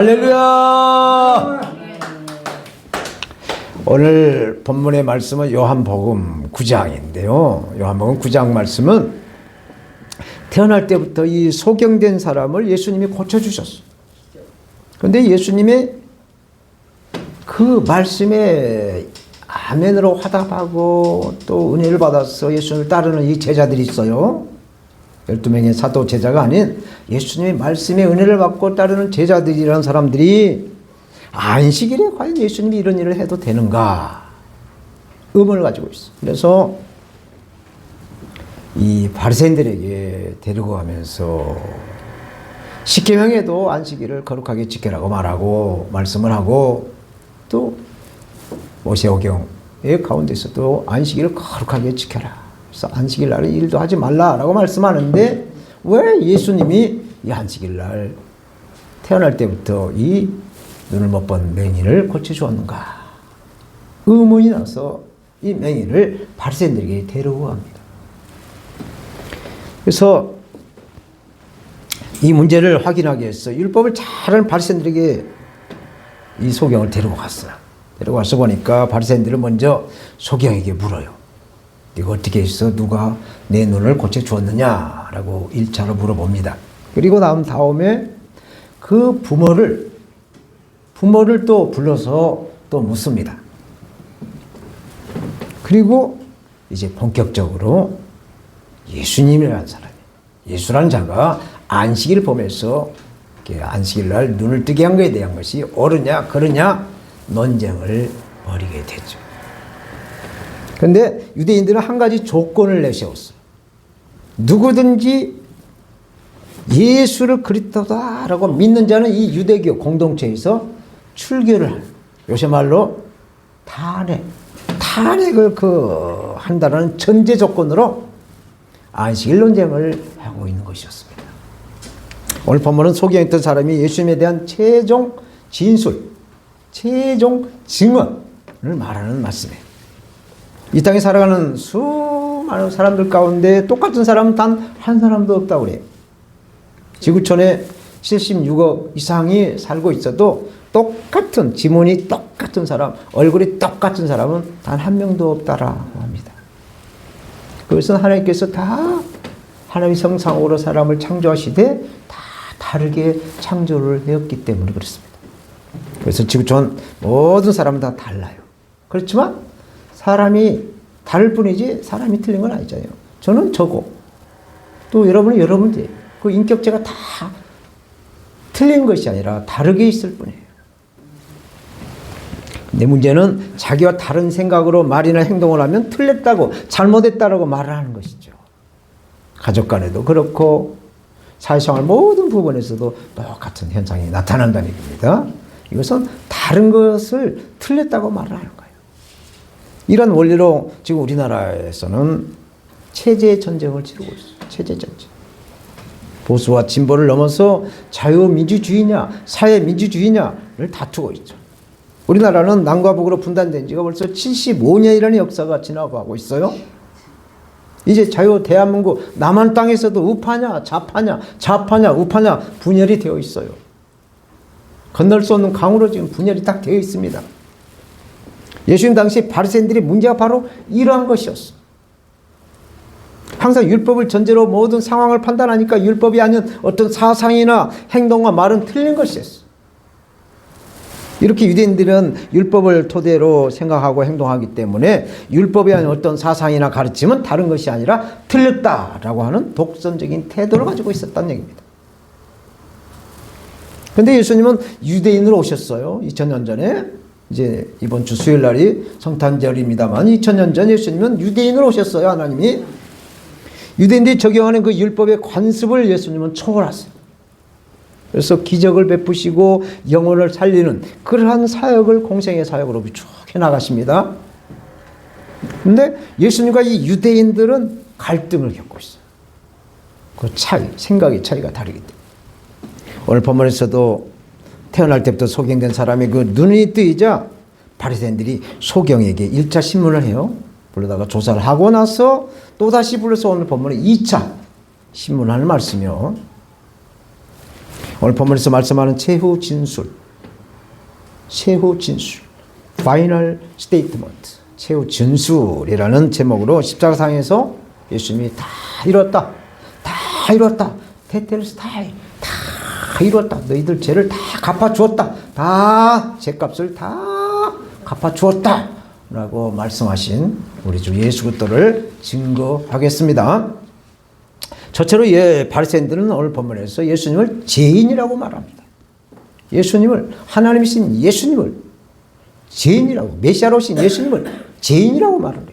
할렐루야! 오늘 본문의 말씀은 요한복음 9장인데요. 요한복음 9장 말씀은 태어날 때부터 이 소경된 사람을 예수님이 고쳐주셨어요. 그런데 예수님의 그 말씀에 아멘으로 화답하고 또 은혜를 받아서 예수님을 따르는 이 제자들이 있어요. 12명의 사도 제자가 아닌 예수님의 말씀에 은혜를 받고 따르는 제자들이라는 사람들이 안식일에 과연 예수님이 이런 일을 해도 되는가 의문을 가지고 있어요. 그래서 이 바리새인들에게 데리고 가면서 십계명에도 안식일을 거룩하게 지켜라고 말하고 말씀을 하고 또 모세오경의 가운데서도 안식일을 거룩하게 지켜라. 그래서 안식일 날에 일도 하지 말라라고 말씀하는데 왜 예수님이 이 안식일 날 태어날 때부터 이 눈을 못 본 맹인을 고쳐주었는가 의문이 나서 이 맹인을 바리새인들에게 데리고 갑니다. 그래서 이 문제를 확인하기 위해서 율법을 잘 아는 바리새인들에게 이 소경을 데리고 갔어요. 데리고 가서 보니까 바리새인들은 먼저 소경에게 물어요. 네가 어떻게 해서 누가 내 눈을 고쳐주었느냐라고 1차로 물어봅니다. 그리고 다음에 그 부모를 또 불러서 또 묻습니다. 그리고 이제 본격적으로 예수님이라는 사람이, 예수라는 자가 안식일을 보면서 안식일 날 눈을 뜨게 한 것에 대한 것이 옳으냐 그르냐 논쟁을 벌이게 되죠. 그런데 유대인들은 한 가지 조건을 내세웠어요. 누구든지 예수를 그리스도다라고 믿는 자는 이 유대교 공동체에서 출교를 하는, 요새 말로 탄핵을 한다는 전제 조건으로 안식일 논쟁을 하고 있는 것이었습니다. 오늘 본문은 소경했던 사람이 예수님에 대한 최종 진술, 최종 증언을 말하는 말씀이에요. 이 땅에 살아가는 수많은 사람들 가운데 똑같은 사람은 단 한 사람도 없다고 그래요. 지구촌에 76억 이상이 살고 있어도 똑같은 지문이 똑같은 사람, 얼굴이 똑같은 사람은 단 한 명도 없다라고 합니다. 그것은 하나님께서 다 하나님의 형상으로 사람을 창조하시되 다 다르게 창조를 하였기 때문에 그렇습니다. 그래서 지구촌 모든 사람은 다 달라요. 그렇지만 사람이 다를 뿐이지 사람이 틀린 건 아니잖아요. 저는 저고 또 여러분은 여러분들 그 인격체가 다 틀린 것이 아니라 다르게 있을 뿐이에요. 근데 문제는 자기와 다른 생각으로 말이나 행동을 하면 틀렸다고 잘못했다라고 말을 하는 것이죠. 가족 간에도 그렇고 사회생활 모든 부분에서도 똑같은 현상이 나타난다는 얘기입니다. 이것은 다른 것을 틀렸다고 말을 하는 거예요. 이런 원리로 지금 우리나라에서는 체제 전쟁을 치르고 있어요. 체제 전쟁. 보수와 진보를 넘어서 자유민주주의냐 사회민주주의냐를 다투고 있죠. 우리나라는 남과 북으로 분단된 지가 벌써 75년이라는 역사가 지나가고 있어요. 이제 대한민국 남한 땅에서도 우파냐 좌파냐 우파냐 분열이 되어 있어요. 건널 수 없는 강으로 지금 분열이 딱 되어 있습니다. 예수님 당시 바리새인들의 문제가 바로 이러한 것이었어. 항상 율법을 전제로 모든 상황을 판단하니까 율법이 아닌 어떤 사상이나 행동과 말은 틀린 것이었어. 이렇게 유대인들은 율법을 토대로 생각하고 행동하기 때문에 율법이 아닌 어떤 사상이나 가르침은 다른 것이 아니라 틀렸다라고 하는 독선적인 태도를 가지고 있었다는 얘기입니다. 그런데 예수님은 유대인으로 오셨어요. 2000년 전에. 이제 이번 주 수요일 날이 성탄절입니다만 2000년 전 예수님은 유대인으로 오셨어요. 하나님이. 유대인들이 적용하는 그 율법의 관습을 예수님은 초월하세요. 그래서 기적을 베푸시고 영혼을 살리는 그러한 사역을 공생의 사역으로 쭉 해나가십니다. 그런데 예수님과 이 유대인들은 갈등을 겪고 있어요. 그 생각의 차이가 다르기 때문에. 오늘 본문에서도 태어날 때부터 소경된 사람이 그 눈이 뜨이자 바리새인들이 소경에게 1차 신문을 해요. 불러다가 조사를 하고 나서 또다시 불러서 오늘 본문에 2차 신문하는 말씀이요. 오늘 본문에서 말씀하는 최후 진술, Final Statement, 최후 진술이라는 제목으로 십자가상에서 예수님이 다 이뤘다, 테텔스타이, 다 이뤘다, 너희들 죄를 다 갚아주었다, 다 죄값을 다 갚아주었다 라고 말씀하신 우리 주 예수 그리스도를 증거하겠습니다. 저처럼 바리새인들은 오늘 본문에서 예수님을 죄인이라고 말합니다. 예수님을, 하나님이신 예수님을 죄인이라고, 메시아로 오신 예수님을 죄인이라고 말을 해요.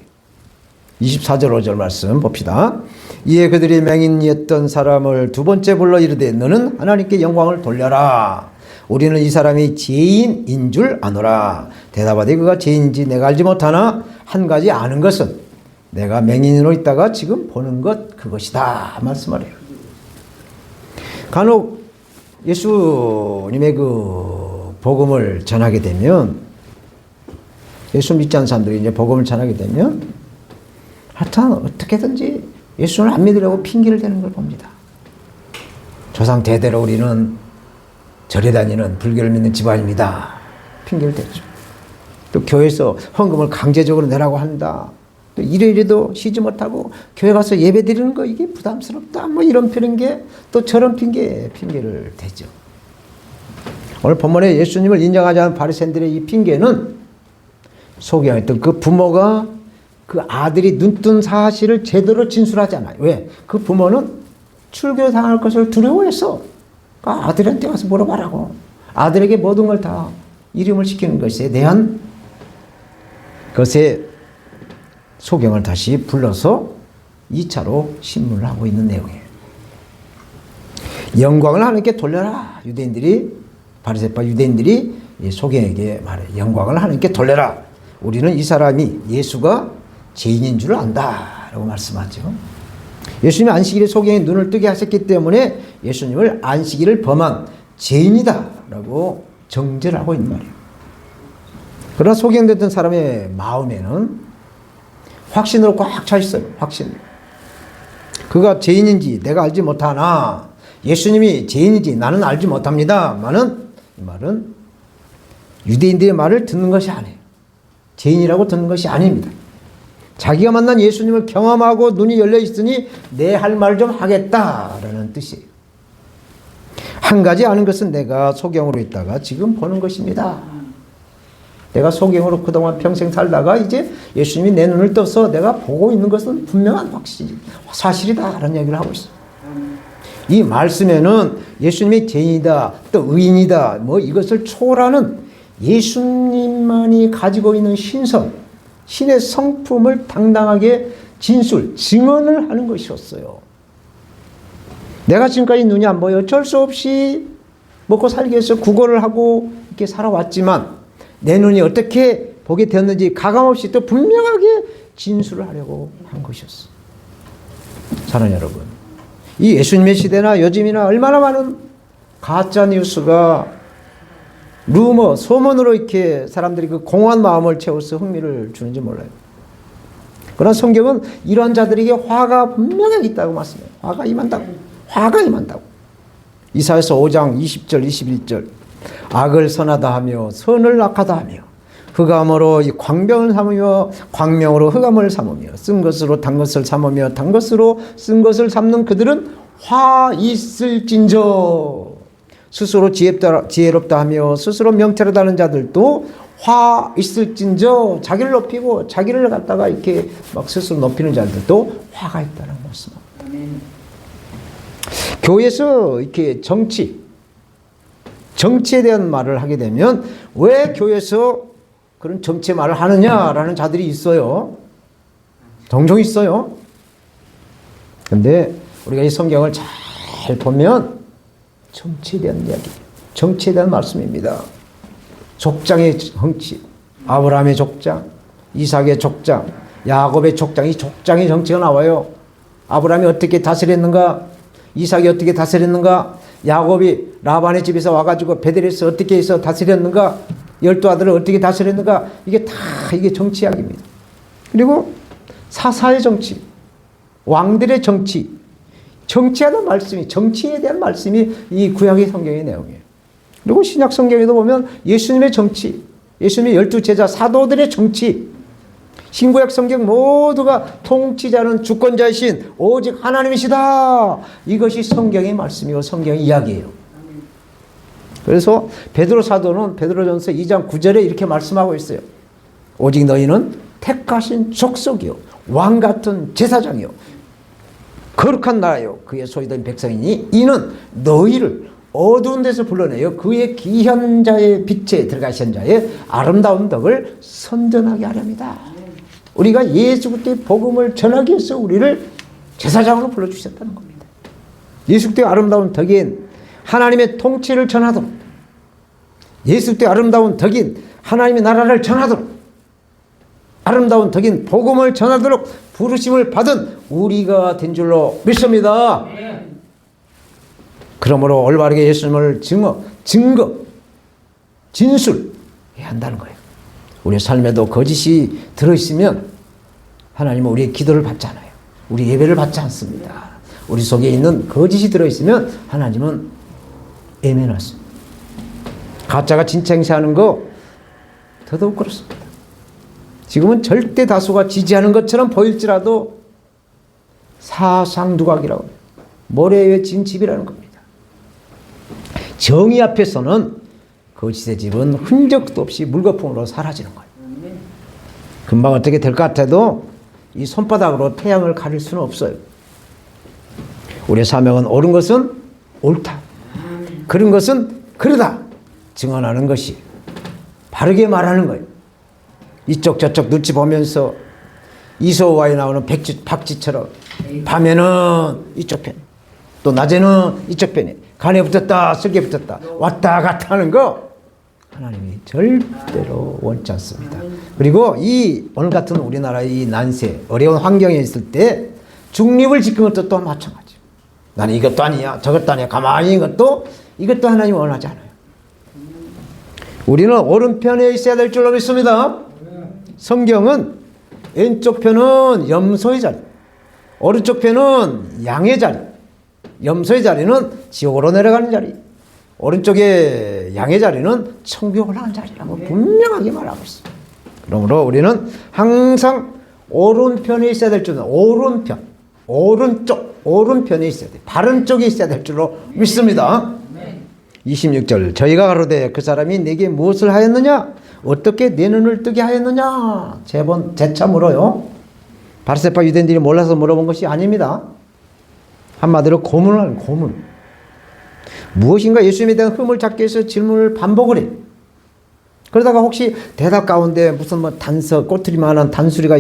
24절 5절 말씀 봅시다. 이에 그들이 맹인이었던 사람을 두 번째 불러 이르되 너는 하나님께 영광을 돌려라. 우리는 이 사람이 죄인인 줄 아노라. 대답하되 그가 죄인인지 내가 알지 못하나 한 가지 아는 것은 내가 맹인으로 있다가 지금 보는 것 그것이다 말씀하래요. 간혹 예수님의 그 복음을 전하게 되면, 예수 믿지 않는 사람들이 이제 복음을 전하게 되면 하여튼 어떻게든지 예수를 안 믿으려고 핑계를 대는 걸 봅니다. 조상 대대로 우리는 절에 다니는 불교를 믿는 집안입니다. 핑계를 대죠. 또 교회에서 헌금을 강제적으로 내라고 한다. 또 이래도 쉬지 못하고 교회 가서 예배 드리는 거 이게 부담스럽다. 뭐 이런 핑계, 또 저런 핑계를 대죠. 오늘 본문에 예수님을 인정하지 않은 바리새인들의 이 핑계는 소개했던 그 부모가 그 아들이 눈뜬 사실을 제대로 진술하지 않아요. 왜? 그 부모는 출교 당할 것을 두려워해서 아들한테 가서 물어봐라고, 아들에게 모든 걸 다 이름을 시키는 것에 대한 것에 소경을 다시 불러서 2차로 신문을 하고 있는 내용이에요. 영광을 하나님께 돌려라. 바리새파 유대인들이 소경에게 말해, 영광을 하나님께 돌려라. 우리는 이 사람이 예수가 죄인인 줄 안다 라고 말씀하죠. 예수님이 안식일에 소경의 눈을 뜨게 하셨기 때문에 예수님을 안식일을 범한 죄인이다 라고 정죄를 하고 있는 말이에요. 그러나 소경됐던 사람의 마음에는 확신으로 꽉 차 있어요. 확신. 그가 죄인인지 내가 알지 못하나, 예수님이 죄인인지 나는 알지 못합니다. 이 말은 유대인들의 말을 듣는 것이 아니에요. 죄인이라고 듣는 것이 아닙니다. 자기가 만난 예수님을 경험하고 눈이 열려 있으니 내 할 말 좀 하겠다라는 뜻이에요. 한 가지 아는 것은 내가 소경으로 있다가 지금 보는 것입니다. 내가 소경으로 그동안 평생 살다가 이제 예수님이 내 눈을 떠서 내가 보고 있는 것은 분명한 사실이다 라는 얘기를 하고 있어요. 이 말씀에는 예수님이 죄인이다, 또 의인이다, 뭐 이것을 초월하는 예수님만이 가지고 있는 신의 성품을 당당하게 증언을 하는 것이었어요. 내가 지금까지 눈이 안 보여 어쩔 수 없이 먹고 살기 위해서 구걸을 하고 이렇게 살아왔지만 내 눈이 어떻게 보게 되었는지 가감없이 또 분명하게 진술을 하려고 한 것이었어요. 사랑하는 여러분, 이 예수님의 시대나 요즘이나 얼마나 많은 가짜 뉴스가 루머, 소문으로 이렇게 사람들이 그 공허한 마음을 채워서 흥미를 주는지 몰라요. 그러나 성경은 이러한 자들에게 화가 분명하게 있다고 말씀해요. 화가 임한다고. 이사야서 5장 20절 21절 악을 선하다 하며 선을 악하다 하며 흑암으로 이 광명을 삼으며 광명으로 흑암을 삼으며 쓴 것으로 단 것을 삼으며 단 것으로 쓴 것을 삼는 그들은 화 있을진저. 스스로 지혜롭다 하며 스스로 명철하다 하는 자들도 화 있을진저. 자기를 높이고 자기를 갖다가 이렇게 막 스스로 높이는 자들도 화가 있다는 말씀입니다. 교회에서 이렇게 정치에 대한 말을 하게 되면 왜 교회에서 그런 정치의 말을 하느냐라는 자들이 있어요. 종종 있어요. 그런데 우리가 이 성경을 잘 보면 정치에 대한 이야기, 정치에 대한 말씀입니다. 족장의 정치, 아브라함의 족장, 이삭의 족장, 야곱의 족장, 이 족장의 정치가 나와요. 아브라함이 어떻게 다스렸는가, 이삭이 어떻게 다스렸는가, 야곱이 라반의 집에서 와가지고 베델에서 어떻게 해서 다스렸는가, 12아들을 어떻게 다스렸는가, 이게 다 이게 정치 이야기입니다. 그리고 사사의 정치, 왕들의 정치, 정치에 대한 말씀이 이 구약의 성경의 내용이에요. 그리고 신약 성경에도 보면 예수님의 정치, 예수님의 12제자 사도들의 정치, 신구약 성경 모두가 통치자는 주권자이신 오직 하나님이시다. 이것이 성경의 말씀이고 성경의 이야기예요. 그래서 베드로 사도는 베드로전서 2장 9절에 이렇게 말씀하고 있어요. 오직 너희는 택하신 족속이요 왕 같은 제사장이요 거룩한 나라요 그의 소유된 백성이니 이는 너희를 어두운 데서 불러내어 그의 귀한 자의 빛에 들어가신 자의 아름다운 덕을 선전하게 하렵니다. 우리가 예수 그리스도의 복음을 전하기 위해서 우리를 제사장으로 불러주셨다는 겁니다. 예수 그리스도의 아름다운 덕인 하나님의 통치를 전하도록, 예수 그리스도의 아름다운 덕인 하나님의 나라를 전하도록, 아름다운 덕인 복음을 전하도록 부르심을 받은 우리가 된 줄로 믿습니다. 그러므로 올바르게 예수님을 증거, 진술해야 한다는 거예요. 우리 삶에도 거짓이 들어있으면 하나님은 우리의 기도를 받지 않아요. 우리 예배를 받지 않습니다. 우리 속에 있는 거짓이 들어있으면 하나님은 애매하십니다. 가짜가 진짜 행세하는 거 더더욱 그렇습니다. 지금은 절대 다수가 지지하는 것처럼 보일지라도 사상두각이라고 해요. 모래 위에 진 집이라는 겁니다. 정의 앞에서는 거짓의 집은 흔적도 없이 물거품으로 사라지는 거예요. 금방 어떻게 될 것 같아도 이 손바닥으로 태양을 가릴 수는 없어요. 우리의 사명은 옳은 것은 옳다, 그런 것은 그러다 증언하는 것이 바르게 말하는 거예요. 이쪽 저쪽 눈치 보면서 이소와에 나오는 박쥐처럼 밤에는 이쪽 편, 또 낮에는 이쪽 편에 간에 붙었다 쓸개 붙었다 왔다 갔다 하는 거 하나님이 절대로 원치 않습니다. 그리고 이 오늘 같은 우리나라의 이 난세 어려운 환경에 있을 때 중립을 지키는 것도 또 마찬가지. 나는 이것도 아니야 저것도 아니야 가만히 있는 것도 이것도 하나님이 원하지 않아요. 우리는 오른편에 있어야 될 줄로 믿습니다. 성경은 왼쪽 편은 염소의 자리, 오른쪽 편은 양의 자리. 염소의 자리는 지옥으로 내려가는 자리, 오른쪽에 양의 자리는 천국에 올라가는 자리라고 분명하게 말하고 있습니다. 그러므로 우리는 항상 오른편에 있어야 될 줄은 오른편, 오른편에 있어야 돼. 바른 쪽에 있어야 될 줄로 믿습니다. 26절 저희가 가로되 그 사람이 내게 무엇을 하였느냐 어떻게 내 눈을 뜨게 하였느냐 재차 물어요. 바리새파 유대인들이 몰라서 물어본 것이 아닙니다. 한마디로 고문을 하는 고문. 무엇인가 예수님에 대한 흠을 찾기 위해서 질문을 반복을 해. 그러다가 혹시 대답 가운데 무슨 꼬투리만한 단수리가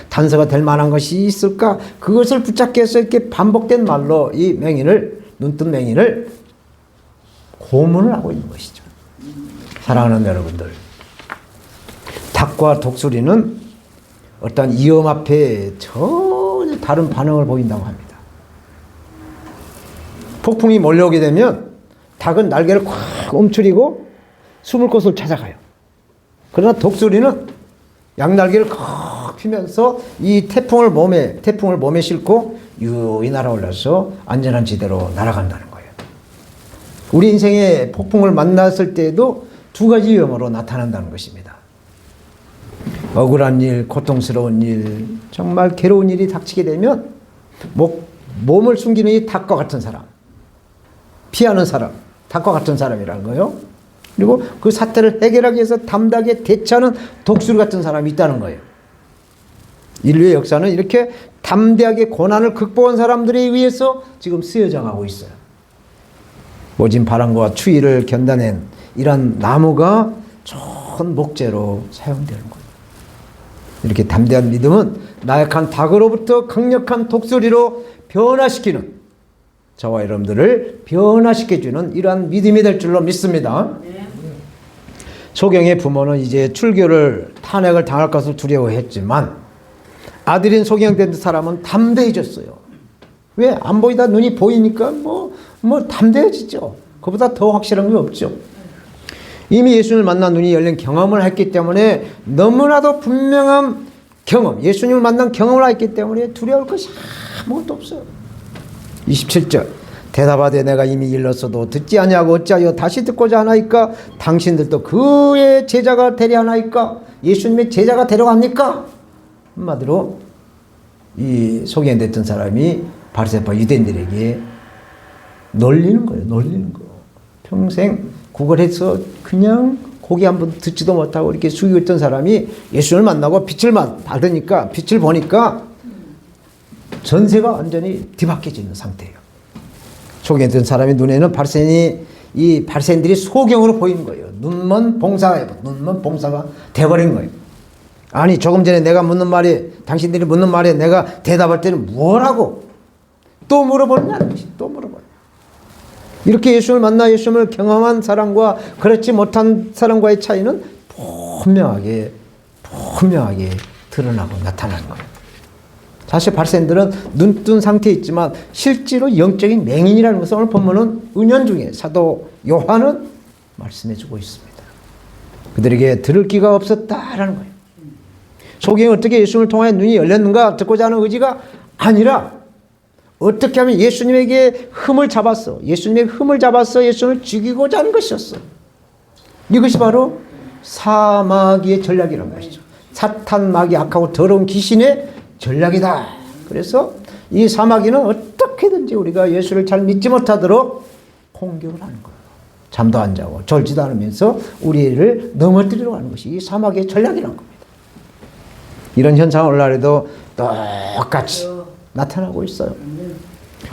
단서가 될 만한 것이 있을까? 그것을 붙잡기 위해서 이렇게 반복된 말로 이 맹인을, 눈뜬 맹인을 고문을 하고 있는 것이죠. 사랑하는 여러분들, 닭과 독수리는 어떤 위험 앞에 전혀 다른 반응을 보인다고 합니다. 폭풍이 몰려오게 되면 닭은 날개를 콱 움츠리고 숨을 곳을 찾아가요. 그러나 독수리는 양날개를 콱 펴면서 이 태풍을 몸에 싣고 유유히 날아올라서 안전한 지대로 날아간다는 거예요. 우리 인생에 폭풍을 만났을 때에도 두 가지 위험으로 나타난다는 것입니다. 억울한 일, 고통스러운 일, 정말 괴로운 일이 닥치게 되면 몸을 숨기는 이 닭과 같은 사람, 피하는 사람, 닭과 같은 사람이라는 거예요. 그리고 그 사태를 해결하기 위해서 담대하게 대처하는 독수리 같은 사람이 있다는 거예요. 인류의 역사는 이렇게 담대하게 고난을 극복한 사람들에 의해서 지금 쓰여져 가고 있어요. 모진 바람과 추위를 견뎌낸 이런 나무가 좋은 목재로 사용되는 거예요. 이렇게 담대한 믿음은 나약한 닭으로부터 강력한 독수리로 변화시키는, 저와 여러분들을 변화시켜주는 이러한 믿음이 될 줄로 믿습니다. 소경의 부모는 이제 출교를 탄핵을 당할 것을 두려워했지만 아들인 소경된 사람은 담대해졌어요. 왜? 안 보이다 눈이 보이니까 담대해지죠. 그보다 더 확실한 게 없죠. 이미 예수님을 만난 눈이 열린 경험을 했기 때문에 너무나도 분명한 경험, 예수님을 만난 경험을 했기 때문에 두려울 것이 아무것도 없어요. 27절 대답하되 내가 이미 일렀어도 듣지 아니하고 어찌하여 다시 듣고자 하나이까? 당신들도 그의 제자가 되려 하나이까? 예수님의 제자가 되려갑니까? 한마디로 이 소개됐던 사람이 바리새파 유대인들에게 놀리는 거예요. 놀리는 거. 평생 구걸해서 그냥 고개 한번 듣지도 못하고 이렇게 숙이고 있던 사람이 예수님을 만나고 빛을 받으니까, 빛을 보니까 전세가 완전히 뒤바뀌어지는 상태예요. 소개했던 사람의 눈에는 이 바리새인들이 소경으로 보이는 거예요. 눈먼 봉사가 돼버린 거예요. 아니 조금 전에 내가 묻는 말에, 당신들이 묻는 말에 내가 대답할 때는 뭐라고 또 물어보느냐는 것이, 또 물어봐요. 이렇게 예수님을 만나 예수님을 경험한 사람과 그렇지 못한 사람과의 차이는 분명하게 드러나고 나타나는 거예요. 사실 바리새인들은 눈뜬 상태에 있지만 실제로 영적인 맹인이라는 것을 오늘 본문은 은연중에 사도 요한은 말씀해주고 있습니다. 그들에게 들을 귀가 없었다라는 거예요. 소경이 어떻게 예수님을 통하여 눈이 열렸는가 듣고자 하는 의지가 아니라 어떻게 하면 예수님에게 흠을 잡았어. 예수님의 흠을 잡아서 예수님을 죽이고자 하는 것이었어. 이것이 바로 사마귀의 전략이라는 것이죠. 사탄, 마귀, 악하고 더러운 귀신의 전략이다. 그래서 이 사마귀는 어떻게든지 우리가 예수를 잘 믿지 못하도록 공격을 하는 거예요. 잠도 안 자고 졸지도 않으면서 우리를 넘어뜨리려고 하는 것이 이 사마귀의 전략이라는 겁니다. 이런 현상은 오늘날에도 똑같이 나타나고 있어요.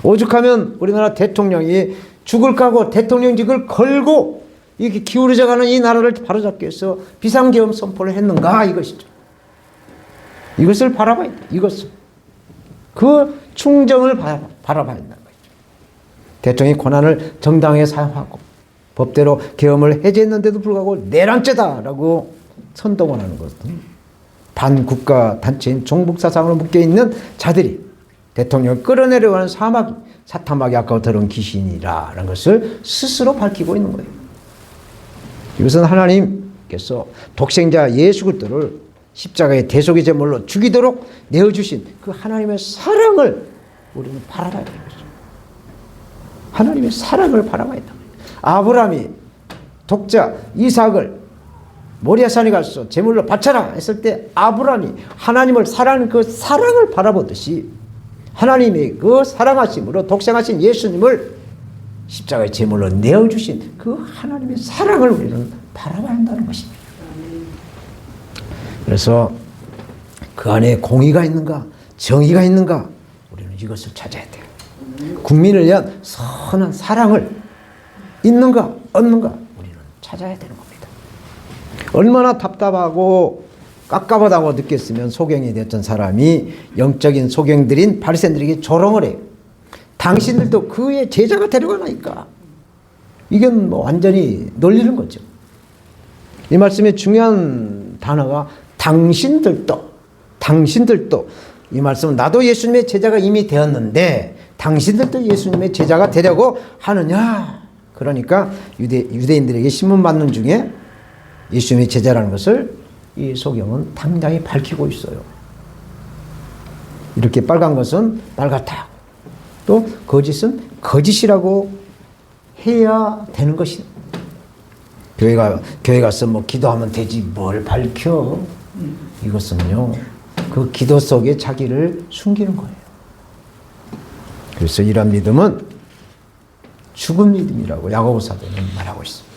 오죽하면 우리나라 대통령이 죽을 까고 대통령직을 걸고 이렇게 기울어져 가는 이 나라를 바로잡기 위해서 비상계엄 선포를 했는가 이것이죠. 이것을 바라봐야 돼. 이것을. 그 충정을 바라봐야 한다는 거죠. 대통령이 권한을 정당하게 사용하고 법대로 계엄을 해제했는데도 불구하고 내란죄다라고 선동을 하는 것은 반국가 단체인 종북사상으로 묶여있는 자들이 대통령을 끌어내려고 하는 사탄마귀 아까워 더러운 귀신이라는 것을 스스로 밝히고 있는 거예요. 이것은 하나님께서 독생자 예수 그리스도를 십자가의 대속의 제물로 죽이도록 내어주신 그 하나님의 사랑을 우리는 바라봐야 되는 거죠. 하나님의 사랑을 바라봐야 된다. 아브라함이 독자 이삭을 모리아산에 가서 제물로 바쳐라 했을 때 아브라함이 하나님을 사랑하는 그 사랑을 바라보듯이 하나님의 그 사랑하심으로 독생하신 예수님을 십자가의 제물로 내어주신 그 하나님의 사랑을 우리는 바라봐야 한다는 것입니다. 그래서 그 안에 공의가 있는가 정의가 있는가 우리는 이것을 찾아야 돼요. 국민을 위한 선한 사랑을 있는가 없는가 우리는 찾아야 되는 겁니다. 얼마나 답답하고 깝깝하다고 느꼈으면 소경이 되었던 사람이 영적인 소경들인 바리새인들에게 조롱을 해요. 당신들도 그의 제자가 되려가나이까. 이건 뭐 완전히 놀리는 거죠. 이 말씀의 중요한 단어가 당신들도 이 말씀은 나도 예수님의 제자가 이미 되었는데 당신들도 예수님의 제자가 되려고 하느냐. 그러니까 유대인들에게 신문 받는 중에 예수님의 제자라는 것을 이 소경은 당당히 밝히고 있어요. 이렇게 빨간 것은 빨갛다. 또 거짓은 거짓이라고 해야 되는 것이다. 교회 가서 뭐 기도하면 되지 뭘 밝혀. 이것은요 그 기도 속에 자기를 숨기는 거예요. 그래서 이런 믿음은 죽은 믿음이라고 야고보 사도는 말하고 있습니다.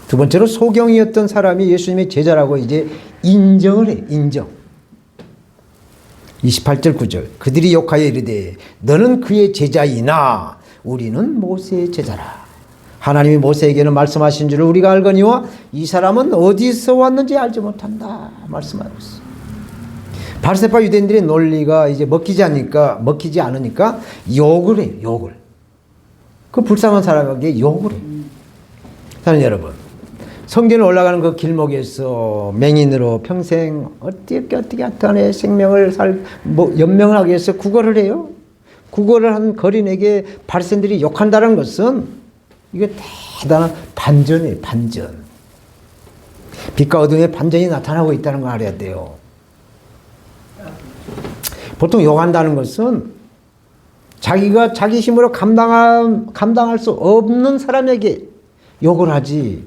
두 번째로 소경이었던 사람이 예수님의 제자라고 이제 인정을 해. 인정. 28절 9절 그들이 욕하여 이르되 너는 그의 제자이나 우리는 모세의 제자라. 하나님이 모세에게는 말씀하신 줄을 우리가 알거니와 이 사람은 어디서 왔는지 알지 못한다 말씀하고 있어. 바리새파 유대인들의 논리가 이제 먹히지 않으니까 욕을 해요. 욕을. 그 불쌍한 사람에게 욕을 해요. 사는 여러분, 성전에 올라가는 그 길목에서 맹인으로 평생 어떻게 하여튼에 생명을 연명을 하기 위해서 구걸을 해요. 구걸을 한 거린에게 바리새인들이 욕한다는 것은 이게 대단한 반전이에요. 반전. 빛과 어둠의 반전이 나타나고 있다는 걸 알아야 돼요. 보통 욕한다는 것은 자기가 자기 힘으로 감당할 수 없는 사람에게 욕을 하지,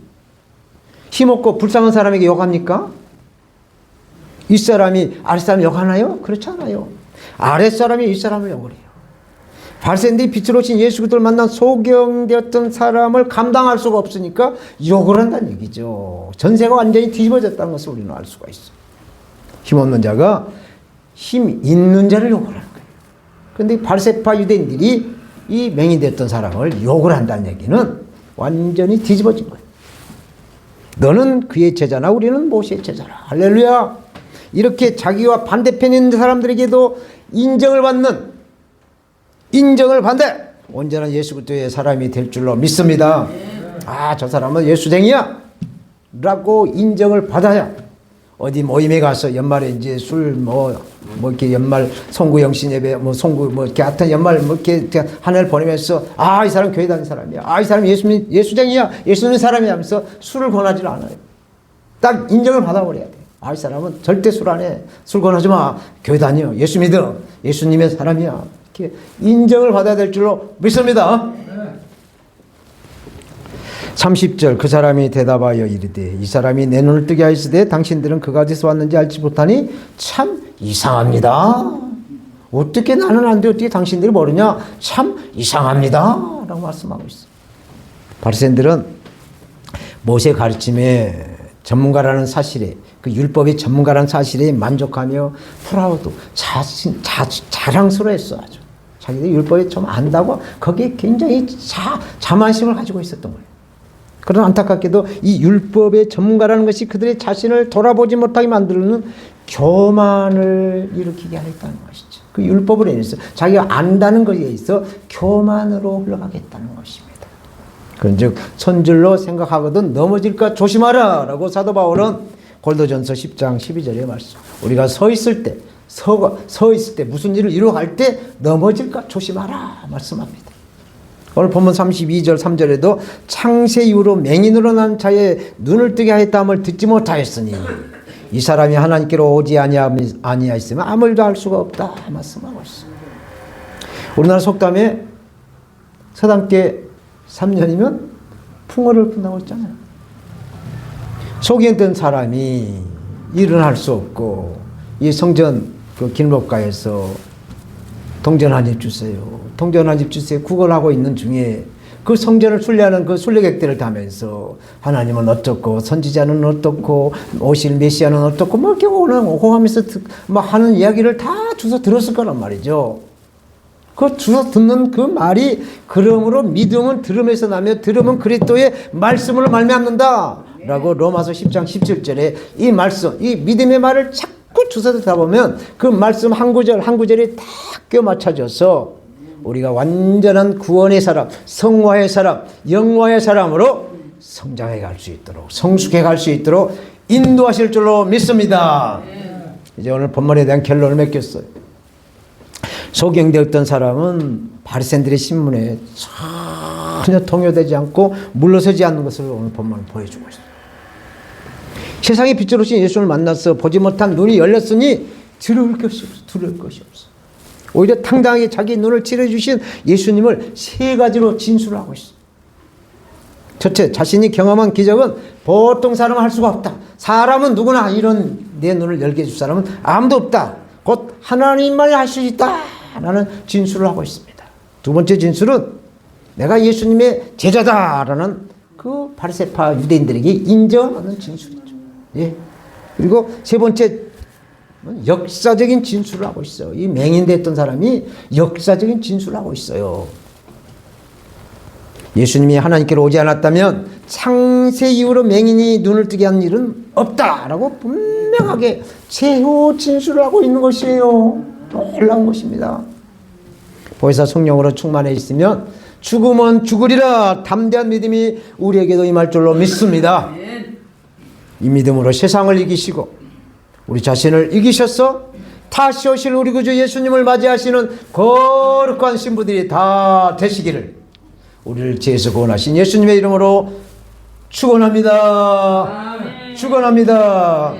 힘없고 불쌍한 사람에게 욕합니까? 윗사람이 아랫사람 욕하나요? 그렇지 않아요. 아랫사람이 윗사람을 욕을 해요. 바리새인들이 빛으로 오신 예수 그리스도를 만난 소경되었던 사람을 감당할 수가 없으니까 욕을 한다는 얘기죠. 전세가 완전히 뒤집어졌다는 것을 우리는 알 수가 있어요. 힘없는 자가 힘 있는 자를 욕을 하는 거예요. 그런데 바리새파 유대인들이 이 맹인되었던 사람을 욕을 한다는 얘기는 완전히 뒤집어진 거예요. 너는 그의 제자나 우리는 모세의 제자라. 할렐루야. 이렇게 자기와 반대편에 있는 사람들에게도 인정을 받되 온전한 예수 그리스도의 사람이 될 줄로 믿습니다. 아, 저 사람은 예수쟁이야 라고 인정을 받아야 어디 모임에 가서 연말에 이제 술 이렇게 연말 송구 영신 예배 송구 이렇게 하여튼 연말 이렇게 한 해를 보내면서 아, 이 사람 교회 다니는 사람이야. 아, 이 사람 예수쟁이야. 예수님 사람이야 하면서 술을 권하지 않아요. 딱 인정을 받아버려야 돼. 아, 이 사람은 절대 술 안 해. 술 권하지 마. 교회 다녀. 예수 믿어. 예수님의 사람이야. 이렇게 인정을 받아야 될 줄로 믿습니다. 30절 그 사람이 대답하여 이르되 이 사람이 내 눈을 뜨게 하였으되 당신들은 그가 어디서 왔는지 알지 못하니 참 이상합니다. 어떻게 나는 안 돼 어떻게 당신들이 모르냐? 참 이상합니다 라고 말씀하고 있어요. 바리새인들은 모세 가르침의 전문가라는 사실에 그 율법의 전문가라는 사실에 만족하며 프라우드 자랑스러워했어. 아주 자기들 율법에 좀 안다고 거기에 굉장히 자만심을 가지고 있었던 거예요. 그러나 안타깝게도 이 율법의 전문가라는 것이 그들의 자신을 돌아보지 못하게 만드는 교만을 일으키게 하겠다는 것이죠. 그 율법을 인해서 자기가 안다는 것에 있어 교만으로 흘러가겠다는 것입니다. 그런즉 선줄로 생각하거든 넘어질까 조심하라 라고 사도 바울은 골도전서 10장 12절에 말씀. 우리가 서 있을 때 무슨 일을 이루어갈 때 넘어질까 조심하라 말씀합니다. 오늘 본문 32절 3절에도 창세 이후로 맹인으로 난 자의 눈을 뜨게 하였다함을 듣지 못하였으니 이 사람이 하나님께로 오지 아니하였으면 아무 일도 할 수가 없다 말씀하고 있습니다. 우리나라 속담에 서당께 3년이면 풍어를 푼다고 했잖아요. 속에 있던 사람이 일은 할 수 없고 이 성전 그 길목가에서 동전 한 집 주세요. 동전 한 집 주세요. 구걸하고 있는 중에 그 성전을 순례하는 그 순례객들을 다면서 하나님은 어떻고 선지자는 어떻고 오실 메시아는 어떻고 뭐 이렇게 오하면서 막 하는 이야기를 다 주워 들었을 거란 말이죠. 그 주워 듣는 그 말이 그러므로 믿음은 들음에서 나며 들음은 그리스도의 말씀으로 말미암는다 라고 로마서 10장 17절에 이 말씀, 이 믿음의 말을 자꾸 주워 듣다 보면 그 말씀 한 구절 한 구절이 다 껴 맞춰져서 우리가 완전한 구원의 사람, 성화의 사람, 영화의 사람으로 성장해 갈 수 있도록 성숙해 갈 수 있도록 인도하실 줄로 믿습니다. 이제 오늘 본문에 대한 결론을 맺겠어요. 소경되었던 사람은 바리새인들의 신문에 전혀 동요되지 않고 물러서지 않는 것을 오늘 본문은 보여주고 있어요. 세상의 빛으로 오신 예수를 만나서 보지 못한 눈이 열렸으니 두려울 것이 없어. 오히려 당당하게 자기 눈을 칠해주신 예수님을 세 가지로 진술을 하고 있어요. 첫째, 자신이 경험한 기적은 보통 사람은 할 수가 없다. 사람은 누구나 이런 내 눈을 열게 해줄 사람은 아무도 없다. 곧 하나님만이 할 수 있다 라는 진술을 하고 있습니다. 두 번째 진술은 내가 예수님의 제자다라는 그 바리새파 유대인들에게 인정하는 진술이죠. 예. 그리고 세 번째 역사적인 진술을 하고 있어요. 이 맹인됐던 사람이 역사적인 진술을 하고 있어요. 예수님이 하나님께로 오지 않았다면 창세 이후로 맹인이 눈을 뜨게 한 일은 없다라고 분명하게 최후 진술을 하고 있는 것이에요. 놀라운 것입니다. 보혜사 성령으로 충만해 있으면 죽으면 죽으리라 담대한 믿음이 우리에게도 임할 줄로 믿습니다. 이 믿음으로 세상을 이기시고 우리 자신을 이기셔서 다시 오실 우리 구주 예수님을 맞이하시는 거룩한 신부들이 다 되시기를 우리를 죄에서 구원하신 예수님의 이름으로 축원합니다. 축원합니다.